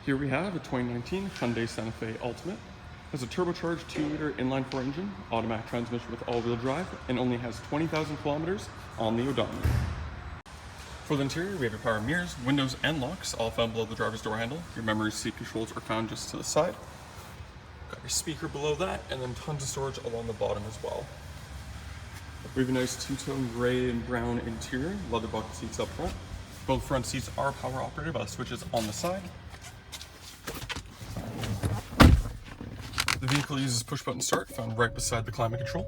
Here we have a 2019 Hyundai Santa Fe Ultimate. It has a turbocharged 2-liter inline-4 engine, automatic transmission with all-wheel drive, and only has 20,000 kilometers on the odometer. For the interior, we have your power mirrors, windows, and locks, all found below the driver's door handle. Your memory seat controls are found just to the side. Got your speaker below that, and then tons of storage along the bottom as well. We have a nice two-tone gray and brown interior, leather bucket seats up front. Both front seats are power operated by the switches on the side. The vehicle uses push-button start, found right beside the climate control.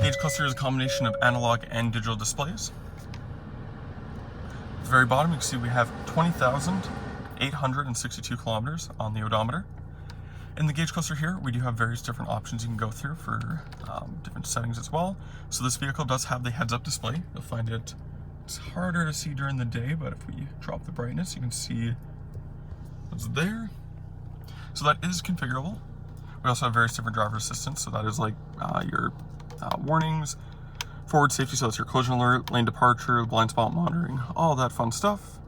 Gauge cluster is a combination of analog and digital displays. At the very bottom, you can see we have 20,862 kilometers on the odometer. In the gauge cluster here, we do have various different options you can go through for different settings as well. So this vehicle does have the heads-up display. You'll find it's harder to see during the day, but if we drop the brightness, you can see what's there. So that is configurable. We also have various different driver assistance. So that is like your warnings, forward safety, so that's your collision alert, lane departure, blind spot monitoring, all that fun stuff.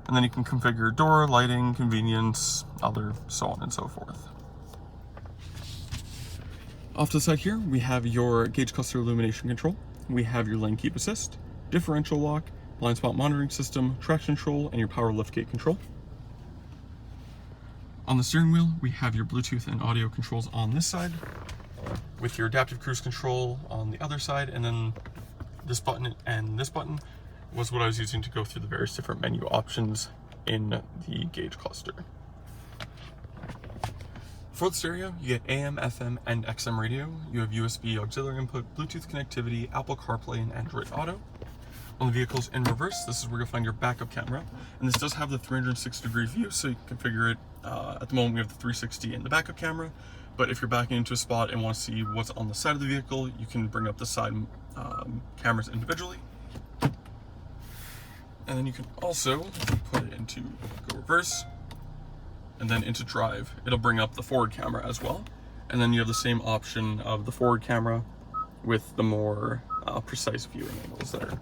And then you can configure door, lighting, convenience, other, so on and so forth. Off to the side here, we have your gauge cluster illumination control. We have your lane keep assist, differential lock, blind spot monitoring system, traction control, and your power liftgate control. On the steering wheel, we have your Bluetooth and audio controls on this side, with your adaptive cruise control on the other side, and then this button and this button was what I was using to go through the various different menu options in the gauge cluster. For the stereo, you get AM, FM, and XM radio. You have USB auxiliary input, Bluetooth connectivity, Apple CarPlay, and Android Auto. On the vehicles in reverse, this is where you'll find your backup camera. And this does have the 360-degree view, so you can configure it. At the moment, we have the 360 in the backup camera. But if you're backing into a spot and want to see what's on the side of the vehicle, you can bring up the side cameras individually. And then you can also put it into go reverse and then into drive. It'll bring up the forward camera as well. And then you have the same option of the forward camera with the more precise viewing angles there.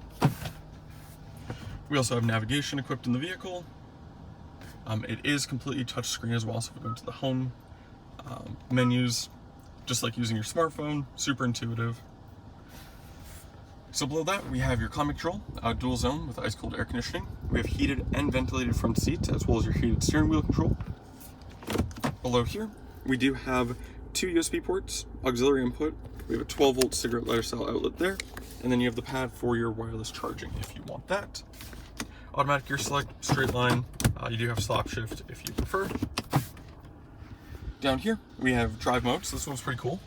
We also have navigation equipped in the vehicle. It is completely touchscreen as well, so if we go into the home menus, just like using your smartphone, super intuitive. So below that, we have your climate control, dual zone with ice cold air conditioning. We have heated and ventilated front seats, as well as your heated steering wheel control. Below here, we do have 2 USB ports, auxiliary input. We have a 12-volt cigarette lighter style outlet there, and then you have the pad for your wireless charging if you want that. Automatic gear select, straight line. You do have slap shift if you prefer. Down here, we have drive mode, so this one's pretty cool.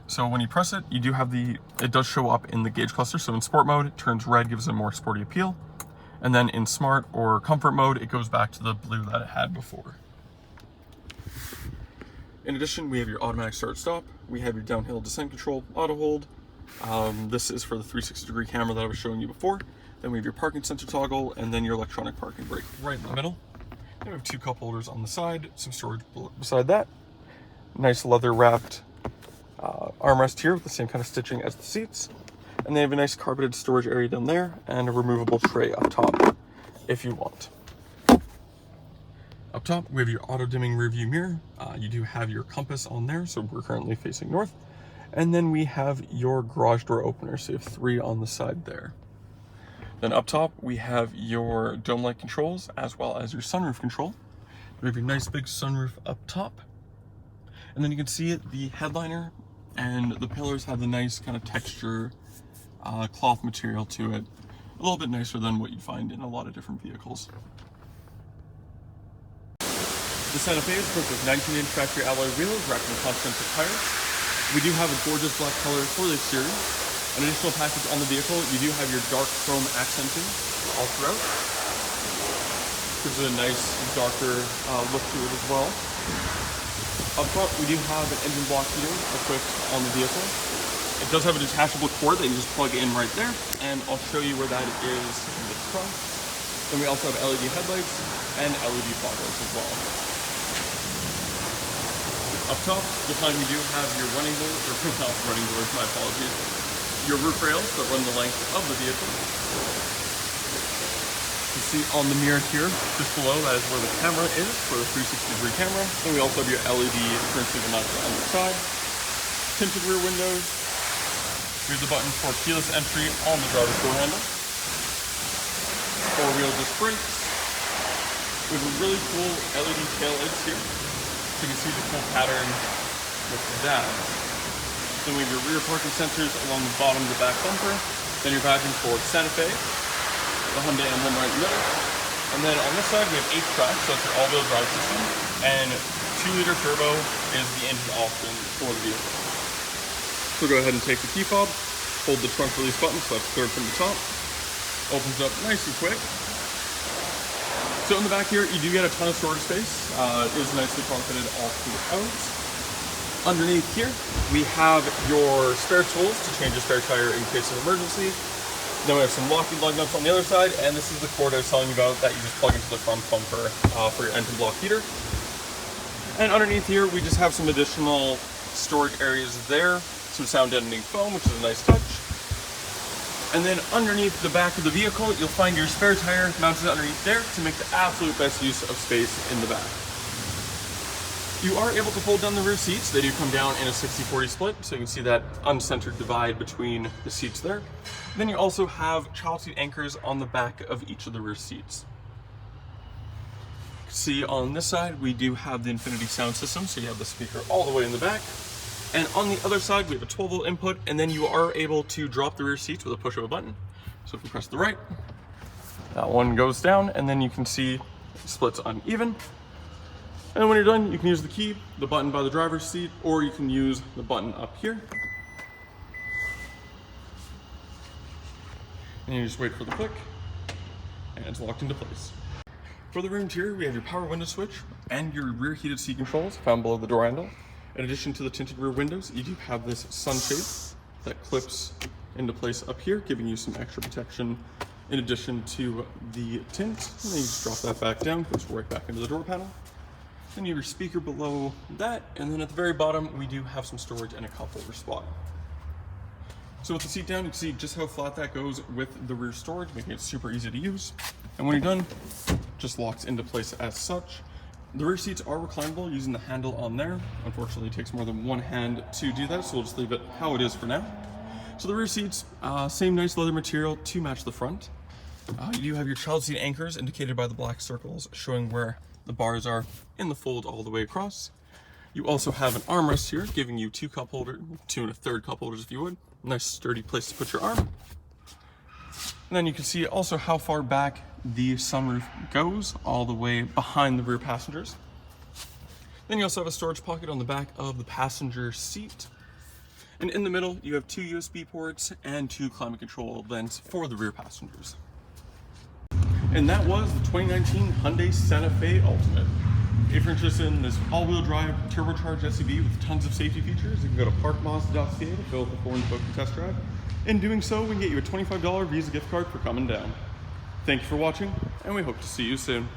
So when you press it, you do have it does show up in the gauge cluster. So in sport mode, it turns red, gives it a more sporty appeal. And then in smart or comfort mode, it goes back to the blue that it had before. In addition, we have your automatic start stop. We have your downhill descent control, auto hold. This is for the 360-degree camera that I was showing you before. Then we have your parking sensor toggle, and then your electronic parking brake right in the middle. Then we have 2 cup holders on the side, some storage beside that. Nice leather wrapped armrest here with the same kind of stitching as the seats. And they have a nice carpeted storage area down there and a removable tray up top if you want. Up top, we have your auto dimming rear view mirror. You do have your compass on there, so we're currently facing north. And then we have your garage door opener, so you have 3 on the side there. Then up top, we have your dome light controls as well as your sunroof control. We have your nice big sunroof up top. And then you can see the headliner and the pillars have the nice kind of texture cloth material to it. A little bit nicer than what you'd find in a lot of different vehicles. The Santa Fe is equipped with 19-inch factory alloy wheels wrapped in Continental tires. We do have a gorgeous black color for the exterior. An additional package on the vehicle, you do have your dark chrome accenting all throughout. Gives it a nice darker look to it as well. Up front, we do have an engine block heater equipped on the vehicle. It does have a detachable cord that you just plug in right there, and I'll show you where that is in the trunk. Then we also have LED headlights and LED fog lights as well. Up top, you'll find we do have your running boards, or not running boards, my apologies, your roof rails that run the length of the vehicle. You see on the mirror here, just below, that is where the camera is for the 360-degree camera. Then we also have your LED turn signal mounted on the side. Tinted rear windows. Here's the button for keyless entry on the driver's door handle. Four-wheel disc brakes. We have a really cool LED tail lights here. So you can see the cool pattern with that. Then we have your rear parking sensors along the bottom of the back bumper. Then your badging for Santa Fe. The Hyundai emblem right in the middle. And then on this side we have 8 tracks, so it's your all-wheel drive system. And 2-liter turbo is the engine option for the vehicle. So go ahead and take the key fob, hold the trunk release button, so that's third from the top. Opens up nice and quick. So in the back here, you do get a ton of storage space. It is nicely carpeted all throughout. Underneath here, we have your spare tools to change your spare tire in case of emergency. Then we have some locking lug nuts on the other side, and this is the cord I was telling you about that you just plug into the front bumper for your engine block heater. And underneath here, we just have some additional storage areas there, some sound deadening foam, which is a nice touch. And then underneath the back of the vehicle, you'll find your spare tire mounted underneath there to make the absolute best use of space in the back. You are able to fold down the rear seats. They do come down in a 60-40 split, so you can see that uncentered divide between the seats there. Then you also have child seat anchors on the back of each of the rear seats. You can see on this side, we do have the Infinity sound system, so you have the speaker all the way in the back. And on the other side, we have a 12-volt input, and then you are able to drop the rear seats with a push of a button. So if you press the right, that one goes down, and then you can see it splits uneven. And when you're done, you can use the key, the button by the driver's seat, or you can use the button up here. And you just wait for the click, and it's locked into place. For the rear interior, we have your power window switch and your rear heated seat controls found below the door handle. In addition to the tinted rear windows, you do have this sunshade that clips into place up here, giving you some extra protection in addition to the tint. And then you just drop that back down, goes right back into the door panel. Then you have your speaker below that, and then at the very bottom, we do have some storage and a cup holder spot. So with the seat down, you can see just how flat that goes with the rear storage, making it super easy to use. And when you're done, just locks into place as such. The rear seats are reclinable using the handle on there. Unfortunately, it takes more than one hand to do that, so we'll just leave it how it is for now. So the rear seats, same nice leather material to match the front. You do have your child seat anchors indicated by the black circles, showing where the bars are in the fold all the way across. You also have an armrest here, giving you 2 cup holders, 2 1/3 cup holders if you would. Nice sturdy place to put your arm. And then you can see also how far back the sunroof goes, all the way behind the rear passengers. Then you also have a storage pocket on the back of the passenger seat. And in the middle, you have 2 USB ports and 2 climate control vents for the rear passengers. And that was the 2019 Hyundai Santa Fe Ultimate. If you're interested in this all-wheel drive turbocharged SUV with tons of safety features, you can go to parkmazda.ca to fill out the form and book the test drive. In doing so, we can get you a $25 Visa gift card for coming down. Thank you for watching, and we hope to see you soon.